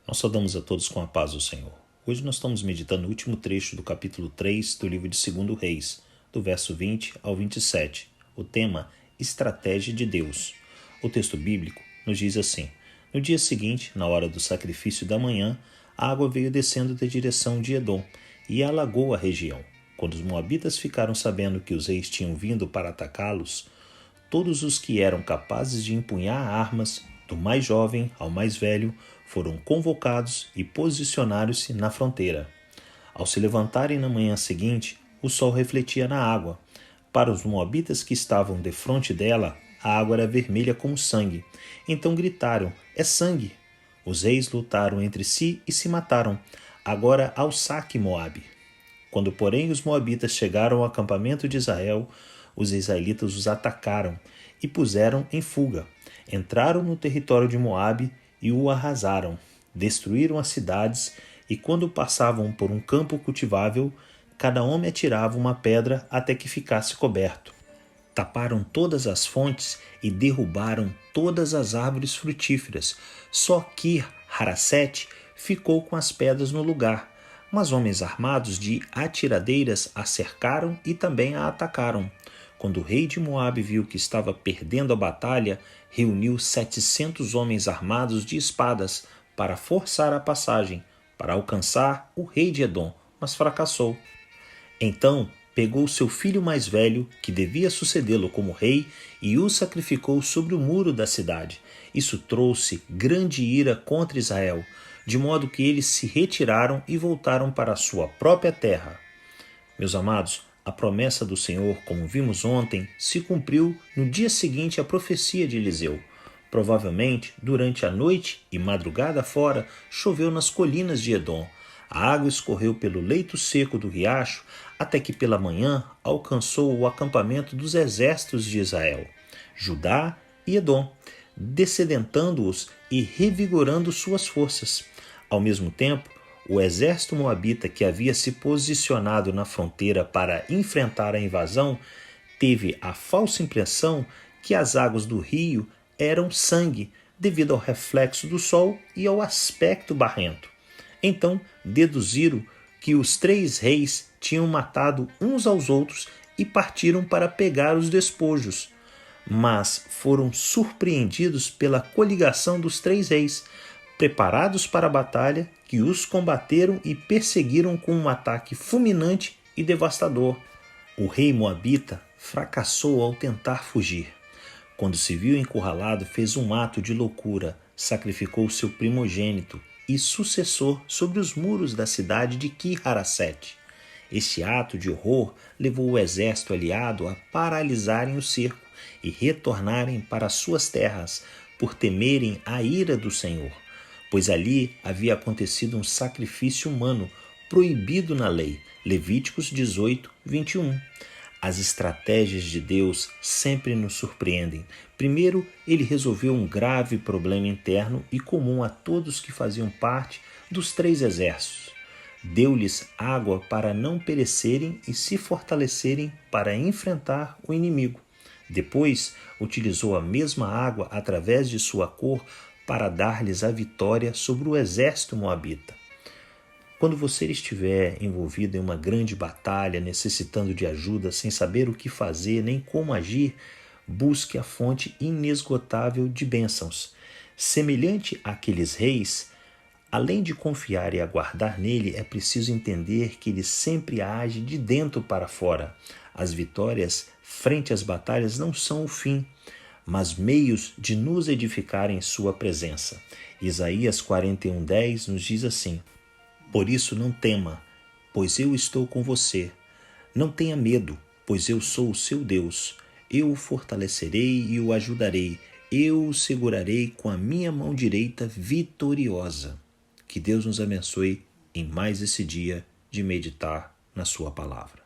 Nós saudamos a todos com a paz do Senhor. Hoje nós estamos meditando no último trecho do capítulo 3 do livro de 2 Reis, do verso 20 ao 27. O tema, Estratégia de Deus. O texto bíblico nos diz assim: no dia seguinte, na hora do sacrifício da manhã, a água veio descendo da direção de Edom e alagou a região. Quando os moabitas ficaram sabendo que os reis tinham vindo para atacá-los, todos os que eram capazes de empunhar armas, do mais jovem ao mais velho, foram convocados e posicionaram-se na fronteira. Ao se levantarem na manhã seguinte, o sol refletia na água. Para os moabitas que estavam defronte dela, a água era vermelha como sangue. Então gritaram: é sangue! Os reis lutaram entre si e se mataram. Agora ao saque, Moabe! Quando, porém, os moabitas chegaram ao acampamento de Israel, os israelitas os atacaram e puseram em fuga. Entraram no território de Moabe e o arrasaram. Destruíram as cidades e, quando passavam por um campo cultivável, cada homem atirava uma pedra até que ficasse coberto. Taparam todas as fontes e derrubaram todas as árvores frutíferas. Só Kir-Haresete ficou com as pedras no lugar. Mas homens armados de atiradeiras a cercaram e também a atacaram. Quando o rei de Moabe viu que estava perdendo a batalha, reuniu 700 homens armados de espadas para forçar a passagem, para alcançar o rei de Edom, mas fracassou. Então pegou seu filho mais velho, que devia sucedê-lo como rei, e o sacrificou sobre o muro da cidade. Isso trouxe grande ira contra Israel, de modo que eles se retiraram e voltaram para a sua própria terra. Meus amados, a promessa do Senhor, como vimos ontem, se cumpriu no dia seguinte à profecia de Eliseu. Provavelmente, durante a noite e madrugada fora, choveu nas colinas de Edom. A água escorreu pelo leito seco do riacho, até que pela manhã alcançou o acampamento dos exércitos de Israel, Judá e Edom, descedentando-os e revigorando suas forças. Ao mesmo tempo, o exército moabita, que havia se posicionado na fronteira para enfrentar a invasão, teve a falsa impressão que as águas do rio eram sangue, devido ao reflexo do sol e ao aspecto barrento. Então deduziram que os 3 reis tinham matado uns aos outros e partiram para pegar os despojos. Mas foram surpreendidos pela coligação dos 3 reis, preparados para a batalha, que os combateram e perseguiram com um ataque fulminante e devastador. O rei moabita fracassou ao tentar fugir. Quando se viu encurralado, fez um ato de loucura, sacrificou seu primogênito e sucessor sobre os muros da cidade de Kir-Haresete. Este ato de horror levou o exército aliado a paralisarem o cerco e retornarem para suas terras, por temerem a ira do Senhor, pois ali havia acontecido um sacrifício humano proibido na lei. Levíticos 18, 21. As estratégias de Deus sempre nos surpreendem. Primeiro, ele resolveu um grave problema interno e comum a todos que faziam parte dos 3 exércitos. Deu-lhes água para não perecerem e se fortalecerem para enfrentar o inimigo. Depois, utilizou a mesma água através de sua cor para dar-lhes a vitória sobre o exército moabita. Quando você estiver envolvido em uma grande batalha, necessitando de ajuda, sem saber o que fazer nem como agir, busque a fonte inesgotável de bênçãos. Semelhante àqueles reis, além de confiar e aguardar nele, é preciso entender que ele sempre age de dentro para fora. As vitórias frente às batalhas não são o fim, mas meios de nos edificar em sua presença. Isaías 41:10 nos diz assim: por isso não tema, pois eu estou com você. Não tenha medo, pois eu sou o seu Deus. Eu o fortalecerei e o ajudarei. Eu o segurarei com a minha mão direita vitoriosa. Que Deus nos abençoe em mais esse dia de meditar na sua palavra.